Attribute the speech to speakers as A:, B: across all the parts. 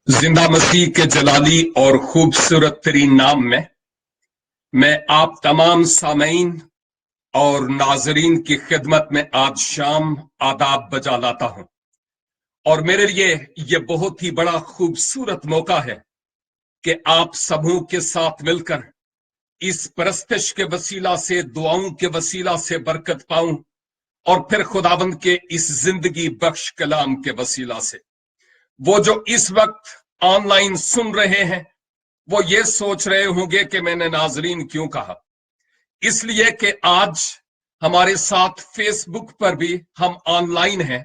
A: जिंदा मसीह के जलाली और खूबसूरत तरीन नाम में मैं आप तमाम सामीन और नाजरीन की खिदमत में आज शाम आदाब बजा लाता हूं। और मेरे लिए ये बहुत ही बड़ा खूबसूरत मौका है कि आप सबों के साथ मिलकर इस परस्तिश के वसीला से, दुआओं के वसीला से बरकत पाऊं और फिर खुदाबंद के इस जिंदगी बख्श कलाम के वसीला से वो जो इस वक्त ऑनलाइन सुन रहे हैं वो ये सोच रहे होंगे कि मैंने नाजरीन क्यों कहा। इसलिए कि आज हमारे साथ फेसबुक पर भी हम ऑनलाइन हैं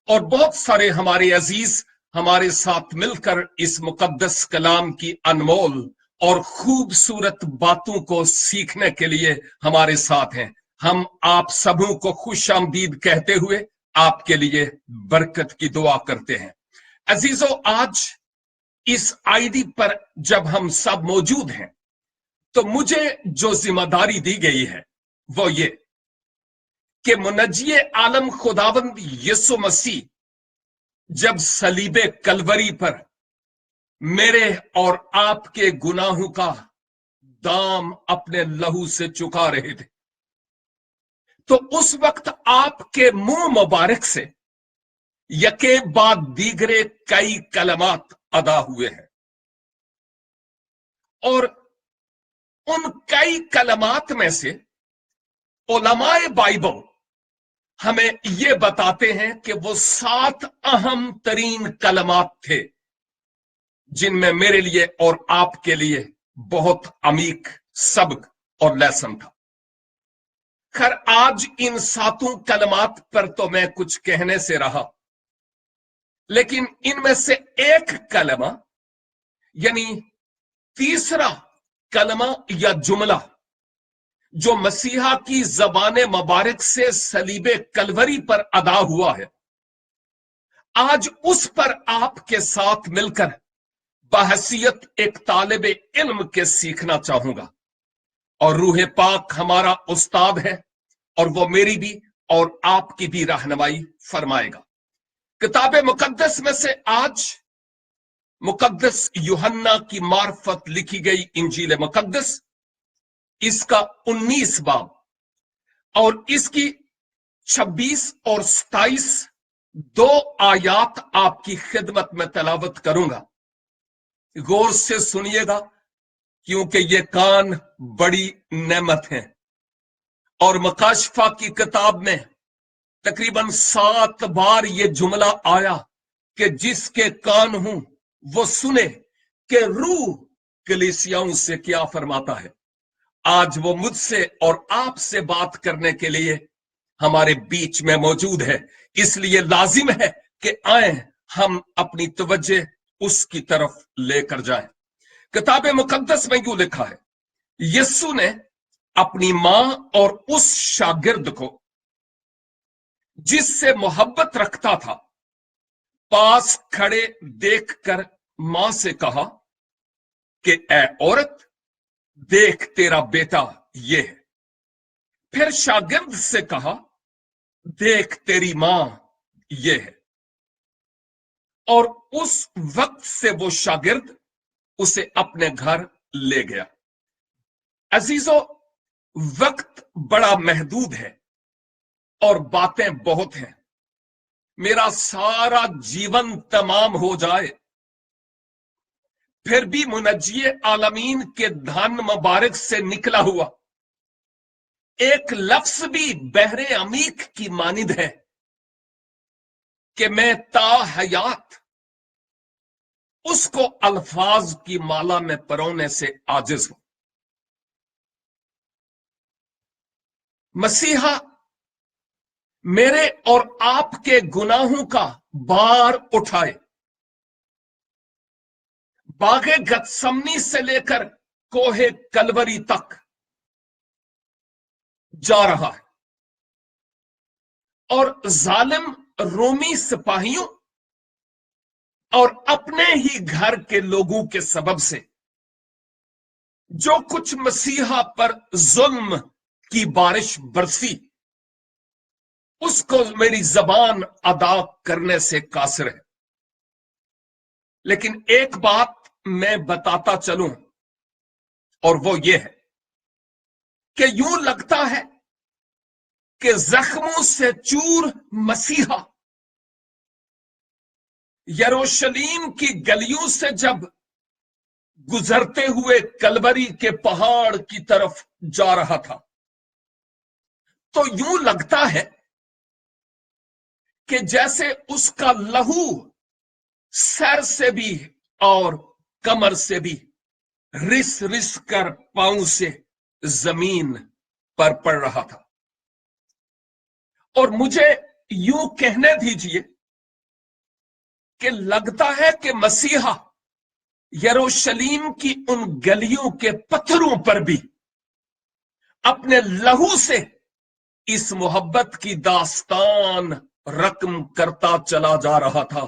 A: और बहुत सारे हमारे अजीज हमारे साथ मिलकर इस मुकद्दस कलाम की अनमोल और खूबसूरत बातों को सीखने के लिए हमारे साथ हैं। हम आप सबों को खुश आमदीद कहते हुए आपके लिए बरकत की दुआ करते हैं। अजीजों, आज इस आईडी पर जब हम सब मौजूद हैं तो मुझे जो जिम्मेदारी दी गई है वो ये कि मुनज्जी आलम खुदावंद यीशु मसीह जब सलीबे कलवरी पर मेरे और आपके गुनाहों का दाम अपने लहू से चुका रहे थे तो उस वक्त आपके मुंह मुबारक से यके बाद दीगरे कई कलमात अदा हुए हैं और उन कई कलमात में से उलमाए बाइबल हमें ये बताते हैं कि वो 7 अहम तरीन कलमात थे जिनमें मेरे लिए और आपके लिए बहुत अमीक सबक और लेसन था। खैर, आज इन 7 कलमात पर तो मैं कुछ कहने से रहा, लेकिन इनमें से एक कलमा यानी तीसरा कलमा या जुमला जो मसीहा की ज़बान मुबारक से सलीबे कलवरी पर अदा हुआ है, आज उस पर आपके साथ मिलकर बहसियत एक तालिबे इल्म के सीखना चाहूंगा। और रूह पाक हमारा उस्ताद है और वो मेरी भी और आपकी भी रहनुमाई फरमाएगा। किताब मुकद्दस में से आज मुकद्दस यूहन्ना की मार्फत लिखी गई इंजील मुकद्दस, इसका 19 बाब और इसकी 26 और 27 2 आयात आपकी खिदमत में तलावत करूंगा। गौर से सुनिएगा क्योंकि ये कान बड़ी नेमत है। और मकाशफा की किताब में तकरीबन 7 बार ये जुमला आया कि जिसके कान हूं वो सुने कि रूह कलीसियाओं से क्या फरमाता है। आज वो मुझसे और आपसे बात करने के लिए हमारे बीच में मौजूद है, इसलिए लाजिम है कि आए हम अपनी तवज्जो उसकी तरफ लेकर जाएं। किताब मुकद्दस में यूं लिखा है, यीशु ने अपनी मां और उस शागिर्द को जिससे मोहब्बत रखता था पास खड़े देखकर मां से कहा कि ए औरत, देख तेरा बेटा ये है। फिर शागिर्द से कहा, देख तेरी मां ये है। और उस वक्त से वो शागिर्द उसे अपने घर ले गया। अजीजों, वक्त बड़ा महदूद है और बातें बहुत हैं। मेरा सारा जीवन तमाम हो जाए फिर भी मुनज्जी आलमीन के धन मुबारक से निकला हुआ एक लफ्ज भी बहरे अमीक की मानिद है कि मैं ताहयात उसको अल्फाज की माला में परोने से आजिज हूं। मसीहा मेरे और आपके गुनाहों का बार उठाए बागे गतसमनी से लेकर कोहे कलवरी तक जा रहा है और जालिम रोमी सिपाहियों और अपने ही घर के लोगों के सबब से जो कुछ मसीहा पर जुल्म की बारिश बरसी उसको मेरी जबान अदा करने से कासिर है। लेकिन एक बात मैं बताता चलूं, और वो ये है कि यूं लगता है कि जख्मों से चूर मसीहा यरूशलेम की गलियों से जब गुजरते हुए कलवरी के पहाड़ की तरफ जा रहा था, तो यूं लगता है कि जैसे उसका लहू सर से भी और कमर से भी रिस रिस कर पांव से जमीन पर पड़ रहा था। और मुझे यूं कहने दीजिए कि लगता है कि मसीहा यरूशलेम की उन गलियों के पत्थरों पर भी अपने लहू से इस मोहब्बत की दास्तान रकम करता चला जा रहा था।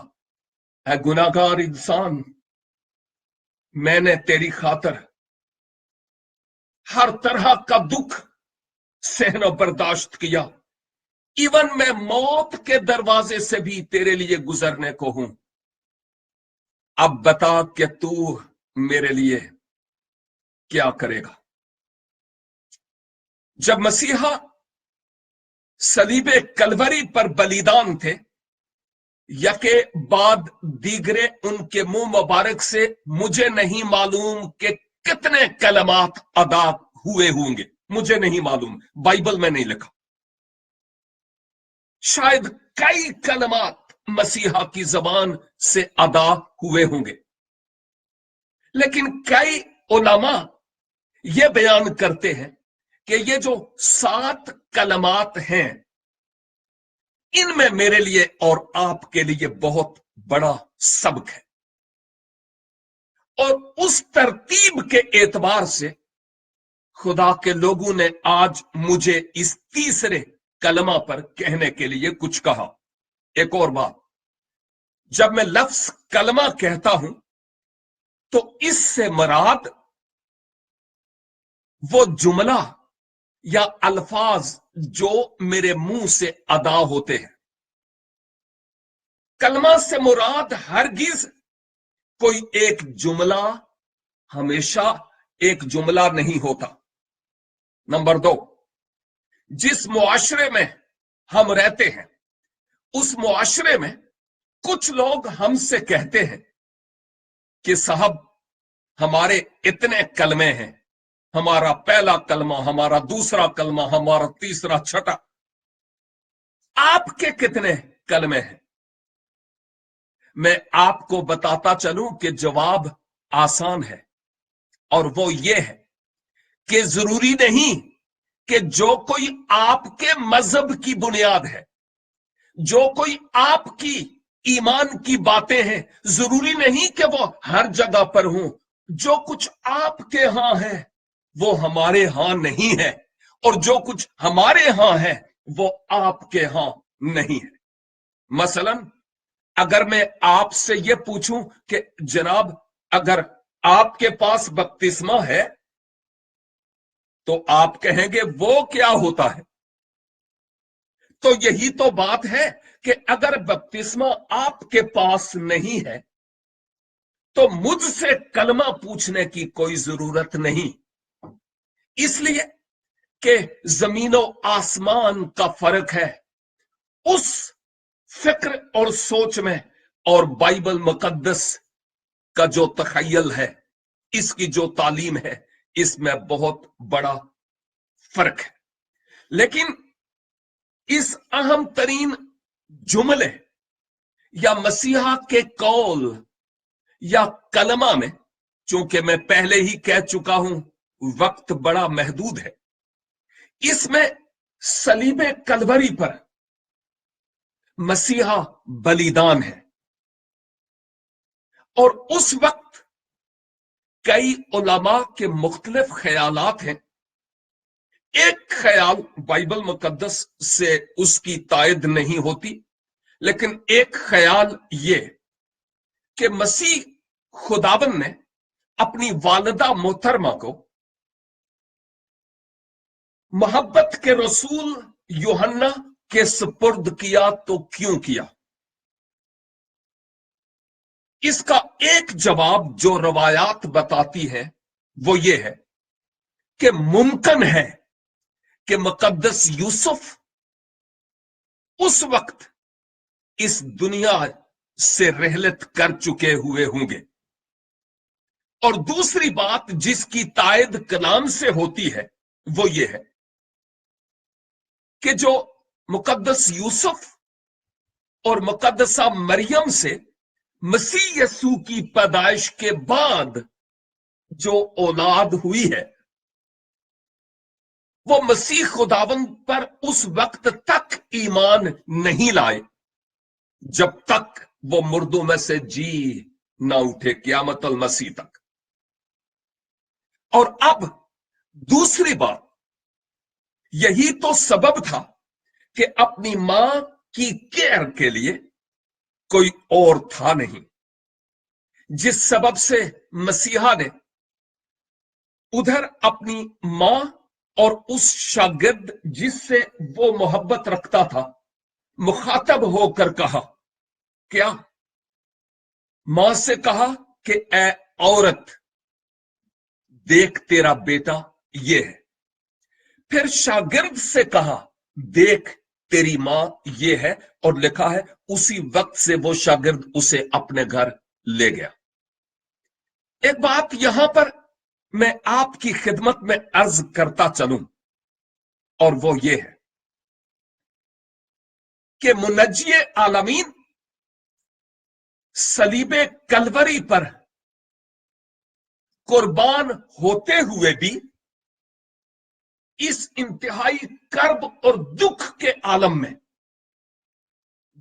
A: ऐ गुनाहगार इंसान, मैंने तेरी खातिर हर तरह का दुख सहना बर्दाश्त किया। इवन मैं मौत के दरवाजे से भी तेरे लिए गुजरने को हूं। अब बता कि तू मेरे लिए क्या करेगा। जब मसीहा सलीबे कलवरी पर बलिदान थे, यके बाद दीगरे उनके मुंह मुबारक से मुझे नहीं मालूम कि कितने कलमात अदा हुए होंगे, मुझे नहीं मालूम, बाइबल में नहीं लिखा। शायद कई कलमात मसीहा की जबान से अदा हुए होंगे, लेकिन कई उलमा ये बयान करते हैं कि ये जो 7 कलमात हैं, इनमें मेरे लिए और आपके लिए बहुत बड़ा सबक है। और उस तरतीब के एतबार से खुदा के लोगों ने आज मुझे इस तीसरे कलमा पर कहने के लिए कुछ कहा। एक और बात, जब मैं लफ्ज कलमा कहता हूं तो इससे मराद वो जुमला या अल्फाज जो मेरे मुंह से अदा होते हैं। कलमा से मुराद हरगिज कोई एक जुमला, हमेशा एक जुमला नहीं होता। नंबर 2, जिस मुआशरे में हम रहते हैं, उस मुआशरे में कुछ लोग हमसे कहते हैं कि साहब हमारे इतने कलमे हैं, हमारा पहला कलमा, हमारा दूसरा कलमा, हमारा तीसरा, छठा। आपके कितने कलमे हैं? मैं आपको बताता चलूं कि जवाब आसान है, और वो ये है कि जरूरी नहीं कि जो कोई आपके मजहब की बुनियाद है, जो कोई आपकी ईमान की बातें हैं, जरूरी नहीं कि वो हर जगह पर हों। जो कुछ आपके यहां है वो हमारे यहां नहीं है, और जो कुछ हमारे यहां है वो आपके यहां नहीं है। मसलन अगर मैं आपसे यह पूछूं कि जनाब अगर आपके पास बपतिस्मा है, तो आप कहेंगे वो क्या होता है? तो यही तो बात है कि अगर बपतिस्मा आपके पास नहीं है तो मुझसे कलमा पूछने की कोई जरूरत नहीं, इसलिए कि जमीनो आसमान का फर्क है उस फिक्र और सोच में, और बाइबल मुकद्दस का जो तखय्युल है, इसकी जो तालीम है, इसमें बहुत बड़ा फर्क है। लेकिन इस अहम तरीन जुमले या मसीहा के कौल या कलमा में, चूंकि मैं पहले ही कह चुका हूं वक्त बड़ा महदूद है, इसमें सलीबे कलवरी पर मसीहा बलिदान है। और उस वक्त कई उलमा के मुख्तलिफ ख्यालात हैं। एक ख्याल बाइबल मुकद्दस से उसकी तायद नहीं होती, लेकिन एक ख्याल ये कि मसीह खुदाबंद ने अपनी वालिदा मोहतरमा को मोहब्बत के रसूल यूहन्ना के सुपुर्द किया। तो क्यों किया? इसका एक जवाब जो रवायात बताती है वो ये है कि मुमकिन है कि मुकद्दस यूसुफ उस वक्त इस दुनिया से रहलत कर चुके हुए होंगे। और दूसरी बात जिसकी तायद कलाम से होती है वो ये है कि जो मुकद्दस यूसुफ और मुकद्दसा मरियम से मसीह यसू की पैदाइश के बाद जो औलाद हुई है वो मसीह खुदावंद पर उस वक्त तक ईमान नहीं लाए जब तक वो मुर्दों में से जी ना उठे, क़यामत अल मसीह तक। और अब दूसरी बात, यही तो सबब था कि अपनी मां की केयर के लिए कोई और था नहीं, जिस सबब से मसीहा ने उधर अपनी मां और उस शागिर्द जिससे वो मोहब्बत रखता था मुखातब होकर कहा, क्या? मां से कहा कि ए औरत, देख तेरा बेटा ये है। फिर शागिर्द से कहा, देख तेरी मां ये है। और लिखा है उसी वक्त से वो शागिर्द उसे अपने घर ले गया। एक बात यहां पर मैं आपकी खिदमत में अर्ज करता चलूं, और वो ये है कि मुनज्जी आलमीन सलीबे कलवरी पर कुर्बान होते हुए भी इस इंतहाई कर्ब और दुख के आलम में,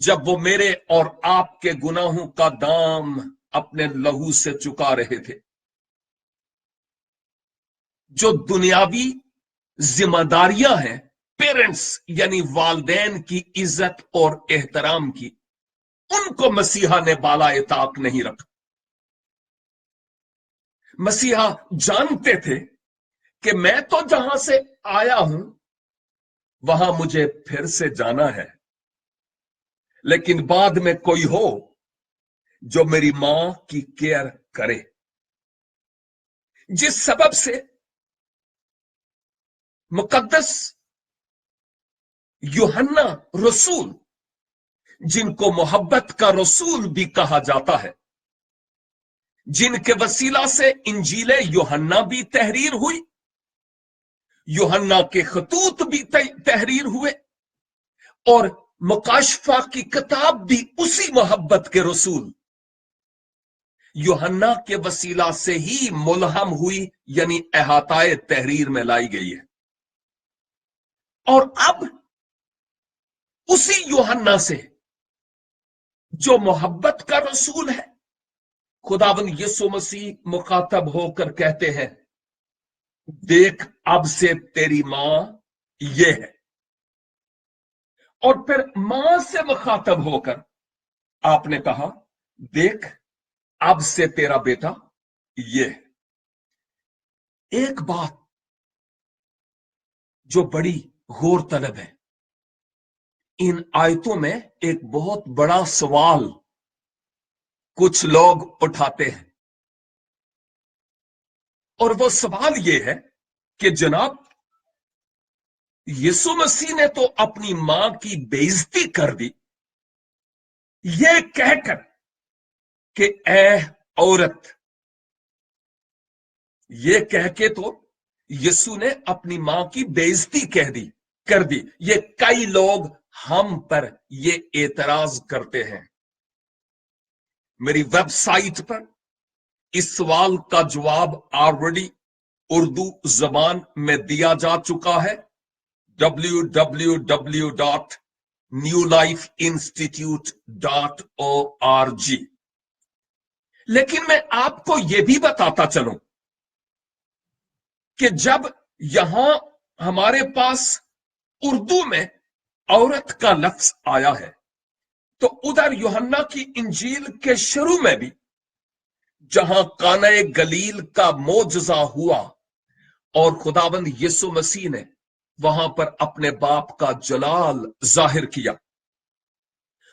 A: जब वो मेरे और आपके गुनाहों का दाम अपने लहू से चुका रहे थे, जो दुनियावी जिम्मेदारियां हैं पेरेंट्स यानी वालदैन की इज्जत और एहतराम की, उनको मसीहा ने बाला ताक नहीं रखा। मसीहा जानते थे कि मैं तो जहां से आया हूं वहां मुझे फिर से जाना है, लेकिन बाद में कोई हो जो मेरी मां की केयर करे। जिस सबब से मुकद्दस यूहन्ना रसूल, जिनको मोहब्बत का रसूल भी कहा जाता है, जिनके वसीला से इंजीले यूहन्ना भी तहरीर हुई, यूहन्ना के खतूत भी तहरीर हुए, और मुकाशफा की किताब भी उसी मोहब्बत के रसूल यूहन्ना के वसीला से ही मुलहम हुई, यानी अहाताए तहरीर में लाई गई है। और अब उसी यूहन्ना से जो मोहब्बत का रसूल है, खुदावंद यीशु मसीह मुखातब होकर कहते हैं, देख अब से तेरी मां ये है। और फिर मां से मुखातब होकर आपने कहा, देख अब से तेरा बेटा ये है। एक बात जो बड़ी गौर तलब है, इन आयतों में एक बहुत बड़ा सवाल कुछ लोग उठाते हैं, और वो सवाल ये है कि जनाब यीशु मसीह ने तो अपनी मां की बेइज्जती कर दी, ये कहकर कि ऐ औरत, ये कह के तो यीशु ने अपनी मां की बेइज्जती कर दी। ये कई लोग हम पर ये एतराज करते हैं। मेरी वेबसाइट पर इस सवाल का जवाब ऑलरेडी उर्दू जबान में दिया जा चुका है, www.newlifeinstitute.org। लेकिन मैं आपको यह भी बताता चलूं कि जब यहां हमारे पास उर्दू में औरत का लफ्ज आया है, तो उधर यूहन्ना की इंजील के शुरू में भी जहां काने गलील का मोजज़ा हुआ और खुदाबंद यीशु मसीह ने वहां पर अपने बाप का जलाल जाहिर किया,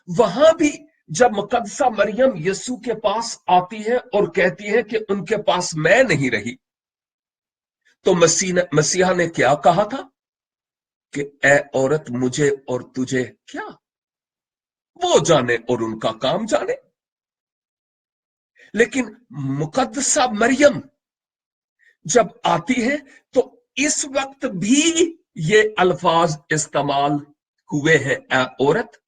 A: वहां भी जब मुकद्दसा मरियम यीशु के पास आती है और कहती है कि उनके पास मैं नहीं रही, तो मसीहा ने क्या कहा था कि ए औरत, मुझे और तुझे क्या, वो जाने और उनका काम जाने। लेकिन मुकद्दसा मरियम जब आती है तो इस वक्त भी ये अल्फाज इस्तेमाल हुए हैं, ए औरत,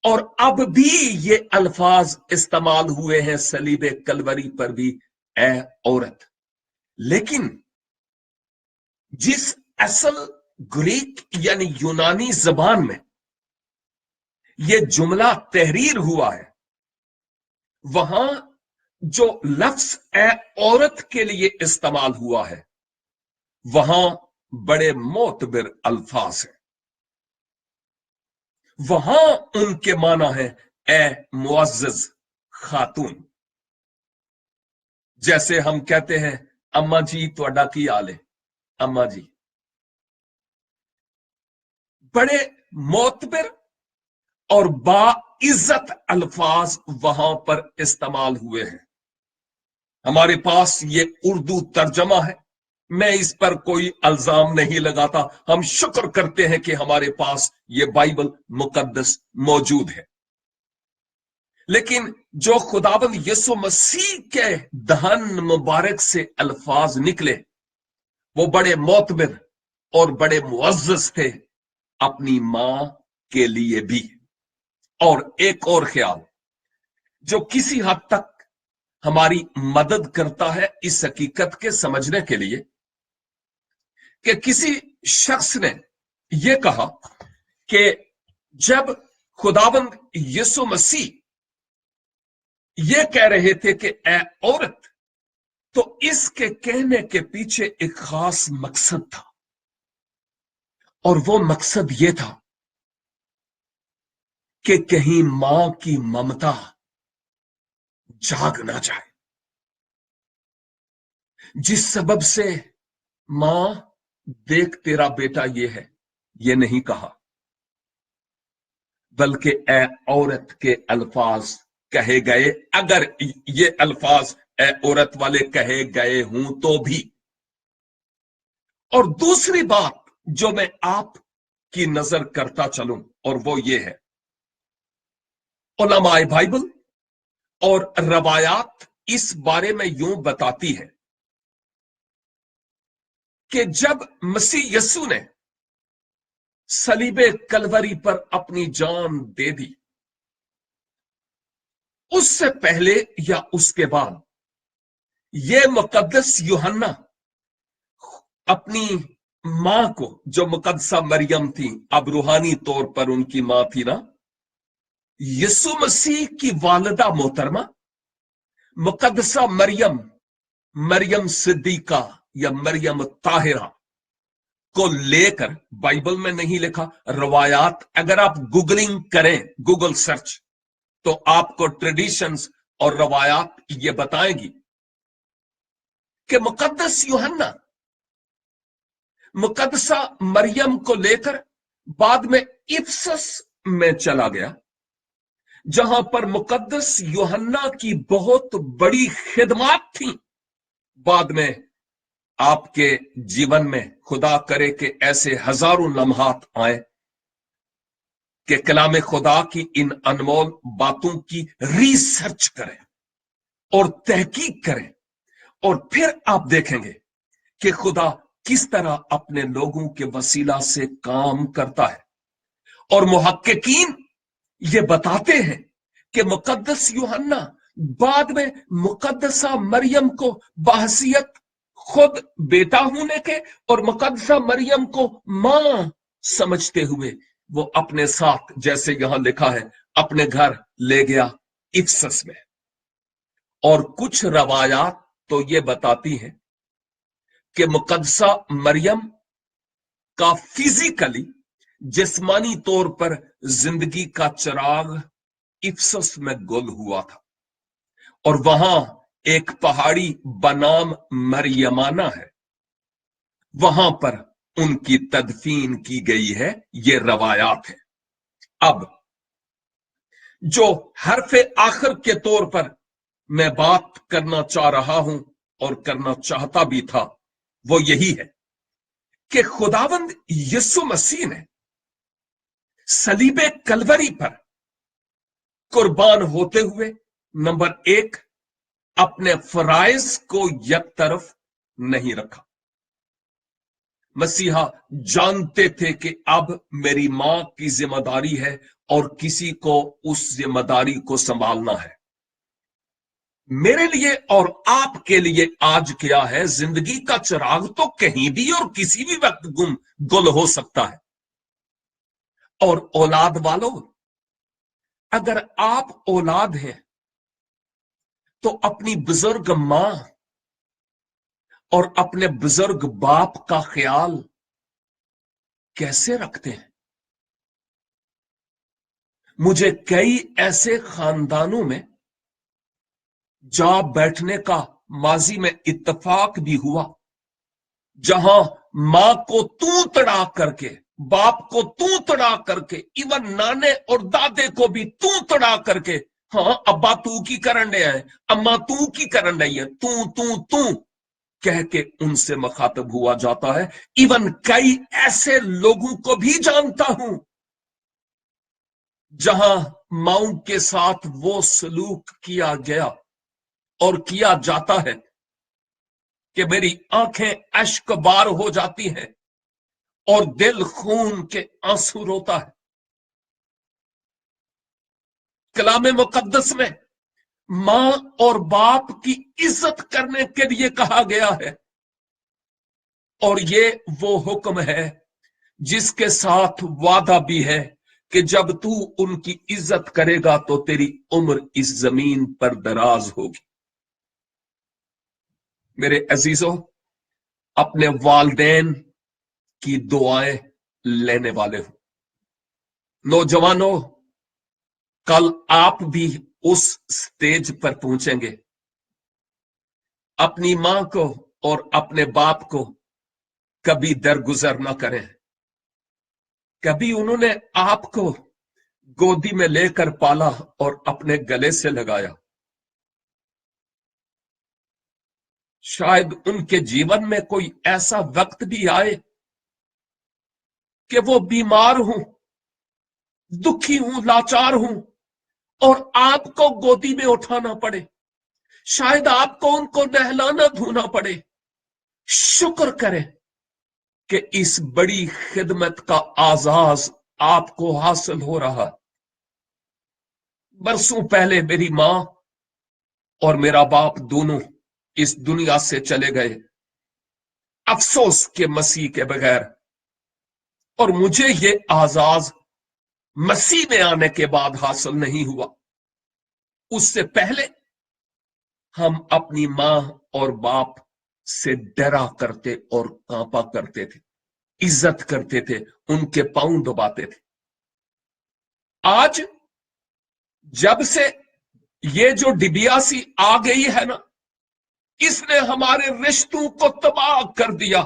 A: और अब भी ये अल्फाज इस्तेमाल हुए हैं सलीबे कलवरी पर भी, ए औरत। लेकिन जिस असल ग्रीक यानी यूनानी जबान में ये जुमला तहरीर हुआ है, वहां जो लफ्ज ए औरत के लिए इस्तेमाल हुआ है, वहां बड़े मोतबर अल्फाज हैं। वहां उनके माना है ए मुअज़्ज़ज़ खातून। जैसे हम कहते हैं, अम्मा जी तुहाडा की हाल है, अम्मा जी। बड़े मोतबर और बाइज्जत अल्फाज वहां पर इस्तेमाल हुए हैं। हमारे पास ये उर्दू तर्जमा है, मैं इस पर कोई इल्जाम नहीं लगाता। हम शुक्र करते हैं कि हमारे पास ये बाइबल मुकद्दस मौजूद है। लेकिन जो खुदाबंद यीशु मसीह के दहन मुबारक से अल्फाज निकले, वो बड़े मोतबर और बड़े मुअज़्ज़ज़ थे अपनी मां के लिए भी। और एक और ख्याल जो किसी हद तक हमारी मदद करता है इस हकीकत के समझने के लिए, कि किसी शख्स ने यह कहा कि जब खुदाबंद यीशु मसीह यह कह रहे थे कि ए औरत, तो इसके कहने के पीछे एक खास मकसद था, और वो मकसद यह था कि कहीं मां की ममता जाग ना जाए, जिस सबब से मां देख तेरा बेटा ये है, ये नहीं कहा, बल्कि ए औरत के अल्फाज कहे गए। अगर ये अल्फाज ए औरत वाले कहे गए हूं तो भी। और दूसरी बात जो मैं आपकी नजर करता चलूं, और वो ये है, उलमाए बाइबल और रवायात इस बारे में यूं बताती है कि जब मसीह यीशु ने सलीबे कलवरी पर अपनी जान दे दी, उससे पहले या उसके बाद यह मुकद्दस यूहन्ना अपनी मां को, जो मुकद्दसा मरियम थी, अब रूहानी तौर पर उनकी मां थी ना, यीशु मसीह की वालिदा मोहतरमा मुकद्दसा मरियम, मरियम सिद्दीका या मरियम ताहिरा को लेकर, बाइबल में नहीं लिखा, रवायात, अगर आप गूगलिंग करें, गूगल सर्च, तो आपको ट्रेडिशंस और रवायात ये बताएंगी कि मुकद्दस यूहन्ना मुकद्दसा मरियम को लेकर बाद में इफसस में चला गया, जहां पर मुकद्दस यूहन्ना की बहुत बड़ी खिदमत थी। बाद में आपके जीवन में खुदा करे कि ऐसे हजारों लम्हात आए कि कलाम खुदा की इन अनमोल बातों की रिसर्च करें और तहकीक करें, और फिर आप देखेंगे कि खुदा किस तरह अपने लोगों के वसीला से काम करता है। और मुहक्किकीन ये बताते हैं कि मुकद्दस यूहन्ना बाद में मुकद्दसा मरियम को बहसियत खुद बेटा होने के और मुकद्दसा मरियम को मां समझते हुए वो अपने साथ, जैसे यहां लिखा है, अपने घर ले गया इफसस में। और कुछ रवायात तो ये बताती हैं कि मुकद्दसा मरियम का फिजिकली, जिस्मानी तौर पर जिंदगी का चिराग इफसस में गुल हुआ था, और वहां एक पहाड़ी बनाम मरियमाना है, वहां पर उनकी तदफीन की गई है। ये रवायात है। अब जो हरफ आखिर के तौर पर मैं बात करना चाह रहा हूं और करना चाहता भी था, वो यही है कि खुदावंद यीशु मसीह ने सलीबे कलवरी पर कुर्बान होते हुए, नंबर एक, अपने फराइज को एक तरफ नहीं रखा। मसीहा जानते थे कि अब मेरी मां की जिम्मेदारी है और किसी को उस जिम्मेदारी को संभालना है। मेरे लिए और आपके लिए आज क्या है, जिंदगी का चिराग तो कहीं भी और किसी भी वक्त गुल हो सकता है। और औलाद वालों, अगर आप औलाद हैं तो अपनी बुजुर्ग मां और अपने बुजुर्ग बाप का ख्याल कैसे रखते हैं? मुझे कई ऐसे खानदानों में जा बैठने का माजी में इत्तेफाक भी हुआ, जहां मां को तू तड़ा करके, बाप को तू तड़ा करके, इवन नाने और दादे को भी तू तड़ा करके, हाँ अब्बा तू की करन डे है, अम्मा तू की करन रही है, तू तू तू कह के उनसे मुखातब हुआ जाता है। इवन कई ऐसे लोगों को भी जानता हूं जहां मां के साथ वो सलूक किया गया और किया जाता है कि मेरी आंखें अश्कबार हो जाती हैं और दिल खून के आंसू रोता है। कलाम मुकद्दस में मां और बाप की इज्जत करने के लिए कहा गया है, और ये वो हुक्म है जिसके साथ वादा भी है कि जब तू उनकी इज्जत करेगा तो तेरी उम्र इस जमीन पर दराज होगी। मेरे अजीजों, अपने वालदैन की दुआएं लेने वाले हो। नौजवानों, कल आप भी उस स्टेज पर पहुंचेंगे। अपनी मां को और अपने बाप को कभी दरगुजर ना करें। कभी उन्होंने आपको गोदी में लेकर पाला और अपने गले से लगाया। शायद उनके जीवन में कोई ऐसा वक्त भी आए कि वो बीमार हूं, दुखी हूं, लाचार हूं और आपको गोदी में उठाना पड़े। शायद आपको उनको नहलाना धोना पड़े। शुक्र करें कि इस बड़ी खिदमत का आजाज आपको हासिल हो रहा। बरसों पहले मेरी मां और मेरा बाप दोनों इस दुनिया से चले गए, अफसोस के मसीह के बगैर, और मुझे ये आजाज मसीह में आने के बाद हासिल नहीं हुआ। उससे पहले हम अपनी मां और बाप से डरा करते और कांपा करते थे, इज्जत करते थे, उनके पांव दबाते थे। आज जब से ये जो डिबियासी आ गई है ना, इसने हमारे रिश्तों को तबाह कर दिया,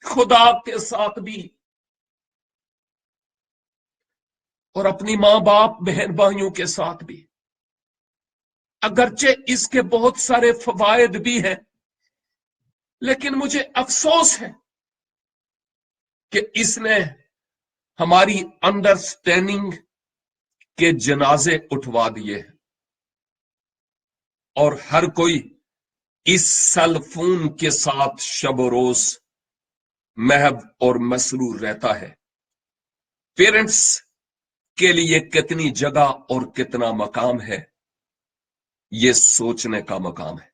A: खुदा के साथ भी और अपनी मां बाप बहन भाइयों के साथ भी। अगरचे इसके बहुत सारे फवायद भी हैं, लेकिन मुझे अफसोस है कि इसने हमारी अंडरस्टैंडिंग के जनाजे उठवा दिए हैं और हर कोई इस सेलफोन के साथ शब रोज महव और मसरूर रहता है। पेरेंट्स के लिए कितनी जगह और कितना मकाम है, ये सोचने का मकाम है।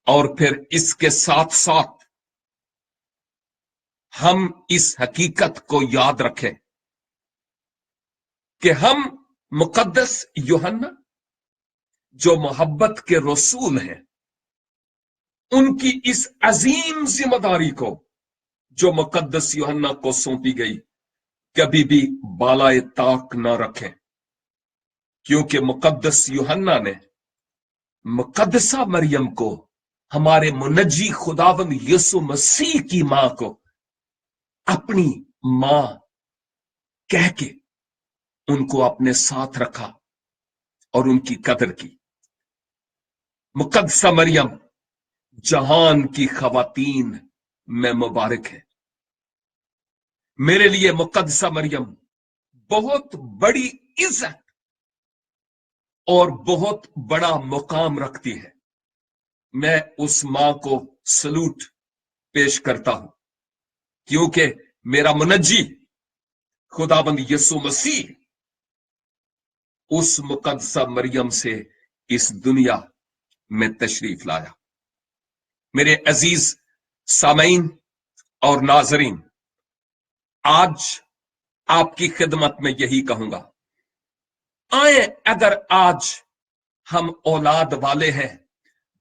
A: और फिर इसके साथ साथ हम इस हकीकत को याद रखें कि हम मुकद्दस यूहन्ना जो मोहब्बत के रसूल हैं, उनकी इस अजीम जिम्मेदारी को जो मुकद्दस यूहन्ना को सौंपी गई, कभी भी बालाए ताक ना रखें, क्योंकि मुकद्दस यूहन्ना ने मुकद्दसा मरियम को, हमारे मुनज्जी खुदावंद यीशु मसीह की मां को अपनी मां कह के उनको अपने साथ रखा और उनकी कदर की। मुकद्दसा मरियम जहान की खवातीन में मुबारक है। मेरे लिए मुकद्दसा मरियम बहुत बड़ी इज्जत और बहुत बड़ा मुकाम रखती है। मैं उस मां को सलूट पेश करता हूं, क्योंकि मेरा मुनज्जी खुदाबंद यीशु मसीह उस मुकद्दसा मरियम से इस दुनिया में तशरीफ लाया। मेरे अजीज सामीन और नाजरीन, आज आपकी खिदमत में यही कहूंगा, आए अगर आज हम औलाद वाले हैं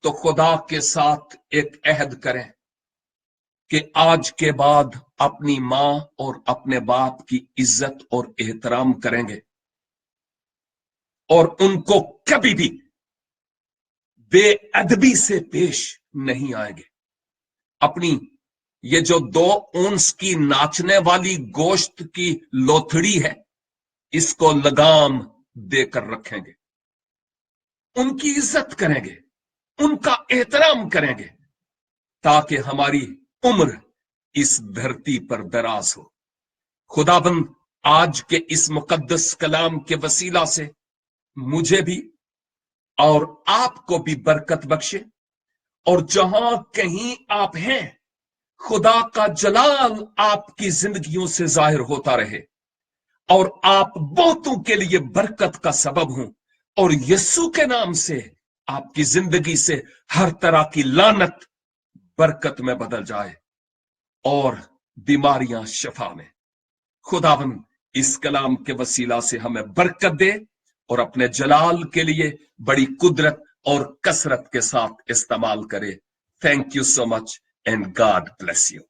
A: तो खुदा के साथ एक अहद करें कि आज के बाद अपनी मां और अपने बाप की इज्जत और एहतराम करेंगे और उनको कभी भी बेअदबी से पेश नहीं आएंगे। अपनी ये जो 2 औंस की नाचने वाली गोश्त की लोथड़ी है, इसको लगाम देकर रखेंगे, उनकी इज्जत करेंगे, उनका एहतराम करेंगे, ताकि हमारी उम्र इस धरती पर दराज हो। खुदाबंद आज के इस मुकद्दस कलाम के वसीला से मुझे भी और आपको भी बरकत बख्शे, और जहां कहीं आप हैं खुदा का जलाल आपकी जिंदगियों से जाहिर होता रहे और आप बहुतों के लिए बरकत का सबब हों, और यीशु के नाम से आपकी जिंदगी से हर तरह की लानत बरकत में बदल जाए और बीमारियां शफा में। खुदावन इस कलाम के वसीला से हमें बरकत दे और अपने जलाल के लिए बड़ी कुदरत और कसरत के साथ इस्तेमाल करे। Thank you so much and God bless you.